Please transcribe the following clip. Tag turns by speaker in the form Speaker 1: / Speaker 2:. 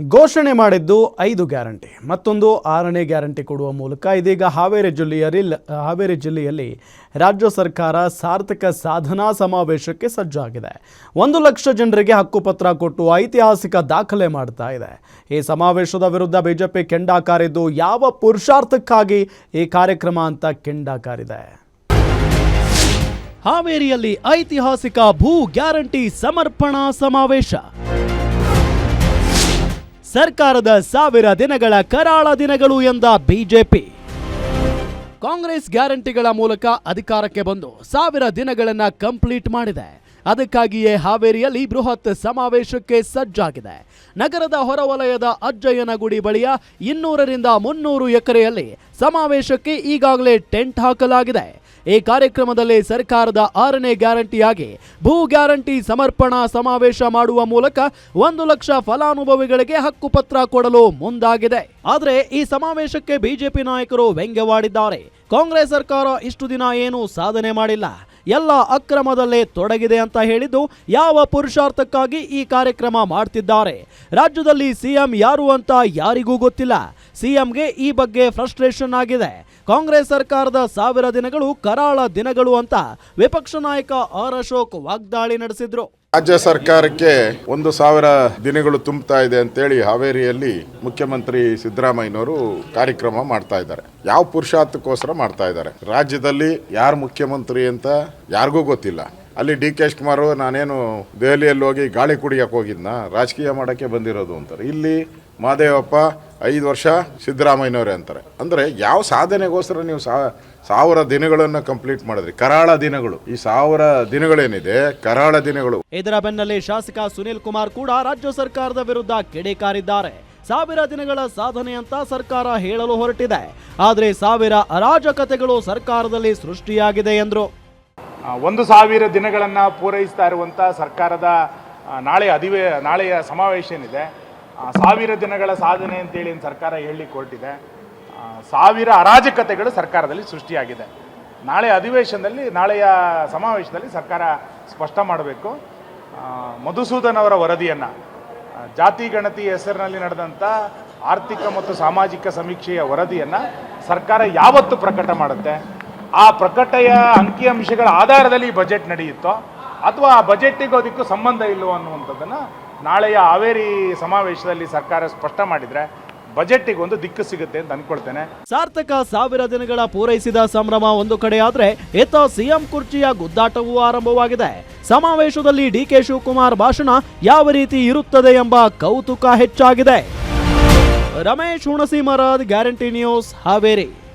Speaker 1: ಘೋಷಣೆ ಮಾಡಿದ್ದು 5 ಗ್ಯಾರಂಟಿ ಮತ್ತೊಂದು 6ನೇ ಗ್ಯಾರಂಟಿ ಕೊಡುವ ಮೂಲಕ ಇದೀಗ ಹಾವೇರಿ ಜಿಲ್ಲೆಯಲ್ಲಿ ರಾಜ್ಯ ಸರ್ಕಾರ ಸಾರ್ಥಕ ಸಾಧನಾ ಸಮಾವೇಶಕ್ಕೆ ಸಜ್ಜಾಗಿದೆ. 1 ಲಕ್ಷ ಜನರಿಗೆ ಹಕ್ಕುಪತ್ರ ಕೊಟ್ಟು ಐತಿಹಾಸಿಕ ದಾಖಲೆ ಮಾಡ್ತಾ ಇದೆ. ಈ ಸಮಾವೇಶದ ವಿರುದ್ಧ ಬಿಜೆಪಿ ಕೆಂಡ ಕಾರಿದ್ದು ಯಾವ ಪುರುಷಾರ್ಥಕ್ಕಾಗಿ ಈ ಕಾರ್ಯಕ್ರಮ ಅಂತ ಕೆಂಡ ಕಾರಿದೆ. ಹಾವೇರಿಯಲ್ಲಿ ಐತಿಹಾಸಿಕ ಭೂ ಗ್ಯಾರಂಟಿ ಸಮರ್ಪಣಾ ಸಮಾವೇಶ. ಸರ್ಕಾರದ 1000 ದಿನಗಳ ಕರಾಳ ದಿನಗಳು ಎಂದ ಬಿಜೆಪಿ. ಕಾಂಗ್ರೆಸ್ ಗ್ಯಾರಂಟಿಗಳ ಮೂಲಕ ಅಧಿಕಾರಕ್ಕೆ ಬಂದು 1000 ದಿನಗಳನ್ನ ಕಂಪ್ಲೀಟ್ ಮಾಡಿದೆ. ಅದಕ್ಕಾಗಿಯೇ ಹಾವೇರಿಯಲ್ಲಿ ಬೃಹತ್ ಸಮಾವೇಶಕ್ಕೆ ಸಜ್ಜಾಗಿದೆ. ನಗರದ ಹೊರವಲಯದ ಅಜ್ಜಯ್ಯನಗುಡಿ ಬಳಿಯ 200ರಿಂದ 300 ಎಕರೆಯಲ್ಲಿ ಸಮಾವೇಶಕ್ಕೆ ಈಗಾಗಲೇ ಟೆಂಟ್ ಹಾಕಲಾಗಿದೆ. ಈ ಕಾರ್ಯಕ್ರಮದಲ್ಲಿ ಸರ್ಕಾರದ 6ನೇ ಗ್ಯಾರಂಟಿಯಾಗಿ ಭೂ ಗ್ಯಾರಂಟಿ ಸಮರ್ಪಣಾ ಸಮಾವೇಶ ಮಾಡುವ ಮೂಲಕ 1 ಲಕ್ಷ ಫಲಾನುಭವಿಗಳಿಗೆ ಹಕ್ಕುಪತ್ರ ಕೊಡಲು ಮುಂದಾಗಿದೆ. ಆದರೆ ಈ ಸಮಾವೇಶಕ್ಕೆ ಬಿಜೆಪಿ ನಾಯಕರು ವ್ಯಂಗ್ಯವಾಡಿದ್ದಾರೆ. ಕಾಂಗ್ರೆಸ್ ಸರ್ಕಾರ ಇಷ್ಟು ದಿನ ಏನೂ ಸಾಧನೆ ಮಾಡಿಲ್ಲ, ಎಲ್ಲ ಅಕ್ರಮದಲ್ಲೇ ತೊಡಗಿದೆ ಅಂತ ಹೇಳಿದ್ದು ಯಾವ ಪುರುಷಾರ್ಥಕ್ಕಾಗಿ ಈ ಕಾರ್ಯಕ್ರಮ ಮಾಡ್ತಿದ್ದಾರೆ. ರಾಜ್ಯದಲ್ಲಿ ಸಿಎಂ ಯಾರು ಅಂತ ಯಾರಿಗೂ ಗೊತ್ತಿಲ್ಲ. ಸಿಎಂಗೆ ಈ ಬಗ್ಗೆ ಫ್ರಸ್ಟ್ರೇಷನ್ ಆಗಿದೆ. ಕಾಂಗ್ರೆಸ್ ಸರ್ಕಾರದ 1000 ದಿನಗಳು ಕರಾಳ ದಿನಗಳು ಅಂತ ವಿಪಕ್ಷ ನಾಯಕ ಆರ್ ಅಶೋಕ್ ವಾಗ್ದಾಳಿ ನಡೆಸಿದ್ರು.
Speaker 2: ರಾಜ್ಯ ಸರ್ಕಾರಕ್ಕೆ 1000 ದಿನಗಳು ತುಂಬುತ್ತಾ ಇದೆ ಅಂತೇಳಿ ಹಾವೇರಿಯಲ್ಲಿ ಮುಖ್ಯಮಂತ್ರಿ ಸಿದ್ದರಾಮಯ್ಯನವರು ಕಾರ್ಯಕ್ರಮ ಮಾಡ್ತಾ ಇದ್ದಾರೆ. ಯಾವ ಪುರುಷಾರ್ಥಕ್ಕೋಸ್ಕರ ಮಾಡ್ತಾ ಇದ್ದಾರೆ? ರಾಜ್ಯದಲ್ಲಿ ಯಾರು ಮುಖ್ಯಮಂತ್ರಿ ಅಂತ ಯಾರಿಗೂ ಗೊತ್ತಿಲ್ಲ. ಅಲ್ಲಿ ಡಿ ಕೆ ಶಿವಕುಮಾರ್ ನಾನೇನು ದೆಹಲಿಯಲ್ಲಿ ಹೋಗಿ ಗಾಳಿ ಕುಡಿಯಕ್ಕೆ ಹೋಗಿದ್ನ, ರಾಜಕೀಯ ಮಾಡೋಕ್ಕೆ ಬಂದಿರೋದು ಅಂತಾರೆ. ಇಲ್ಲಿ ಮಹದೇವಪ್ಪ 5 ವರ್ಷ ಸಿದ್ದರಾಮಯ್ಯನವರೇ ಅಂತಾರೆ. ಅಂದರೆ ಯಾವ ಸಾಧನೆಗೋಸ್ಕರ ನೀವು 1000 ದಿನಗಳನ್ನು ಕಂಪ್ಲೀಟ್ ಮಾಡಿದ್ರಿ? ಕರಾಳ ದಿನಗಳು. ಈ 1000 ದಿನಗಳೇನಿದೆ ಕರಾಳ ದಿನಗಳು.
Speaker 1: ಇದರ ಬೆನ್ನಲ್ಲೇ ಶಾಸಕ ಸುನೀಲ್ ಕುಮಾರ್ ಕೂಡ ರಾಜ್ಯ ಸರ್ಕಾರದ ವಿರುದ್ಧ ಕಿಡಿಕಾರಿದ್ದಾರೆ. 1000 ದಿನಗಳ ಸಾಧನೆ ಅಂತ ಸರ್ಕಾರ ಹೇಳಲು ಹೊರಟಿದೆ, ಆದರೆ 1000 ಅರಾಜಕತೆಗಳು ಸರ್ಕಾರದಲ್ಲಿ ಸೃಷ್ಟಿಯಾಗಿದೆ ಎಂದರು.
Speaker 3: 1000 ದಿನಗಳನ್ನು ಪೂರೈಸ್ತಾ ಇರುವಂಥ ಸರ್ಕಾರದ ನಾಳೆಯ ಸಮಾವೇಶ ಏನಿದೆ, 1000 ದಿನಗಳ ಸಾಧನೆ ಅಂತೇಳಿ ಸರ್ಕಾರ ಹೇಳಲಿಕ್ಕೆ ಹೊರಟಿದೆ. 1000 ಅರಾಜಕತೆಗಳು ಸರ್ಕಾರದಲ್ಲಿ ಸೃಷ್ಟಿಯಾಗಿದೆ. ನಾಳೆಯ ಸಮಾವೇಶದಲ್ಲಿ ಸರ್ಕಾರ ಸ್ಪಷ್ಟ ಮಾಡಬೇಕು. ಮಧುಸೂದನ್ ಅವರ ವರದಿಯನ್ನು, ಜಾತಿ ಗಣತಿ ಹೆಸರಿನಲ್ಲಿ ನಡೆದಂಥ ಆರ್ಥಿಕ ಮತ್ತು ಸಾಮಾಜಿಕ ಸಮೀಕ್ಷೆಯ ವರದಿಯನ್ನು ಸರ್ಕಾರ ಯಾವತ್ತು ಪ್ರಕಟ ಮಾಡುತ್ತೆ, ಆ ಪ್ರಕಟೆಯ ಅಂಕಿಅಂಶಗಳ ಆಧಾರದಲ್ಲಿ ಬಜೆಟ್ ನಡೆಯುತ್ತೋ ಅಥವಾ ಆ ಬಜೆಟ್ಟಿಗೂ ಅದಕ್ಕೂ ಸಂಬಂಧ ಇಲ್ಲವೋ ಅನ್ನುವಂಥದ್ದನ್ನು ನಾಳೆಯ ಹಾವೇರಿ ಸಮಾವೇಶದಲ್ಲಿ ಸರ್ಕಾರ ಸ್ಪಷ್ಟ ಮಾಡಿದರೆ ಬಜೆಟ್ಟಿಗೆ ಒಂದು ದಿಕ್ಕು ಸಿಗುತ್ತೆ ಅಂತ ಅನ್ಕೊಳ್ತೇನೆ.
Speaker 1: ಸಾರ್ಥಕ 1000 ದಿನಗಳ ಪೂರೈಸಿದ ಸಂಭ್ರಮ ಒಂದು ಕಡೆ ಆದ್ರೆ ಇತ್ತ ಸಿಎಂ ಕುರ್ಚಿಯ ಗುದ್ದಾಟವೂ ಆರಂಭವಾಗಿದೆ. ಸಮಾವೇಶದಲ್ಲಿ ಡಿಕೆ ಶಿವಕುಮಾರ್ ಭಾಷಣ ಯಾವ ರೀತಿ ಇರುತ್ತದೆ ಎಂಬ ಕೌತುಕ ಹೆಚ್ಚಾಗಿದೆ. Ramesh Hunasimarad, Guarantee News, Haveri.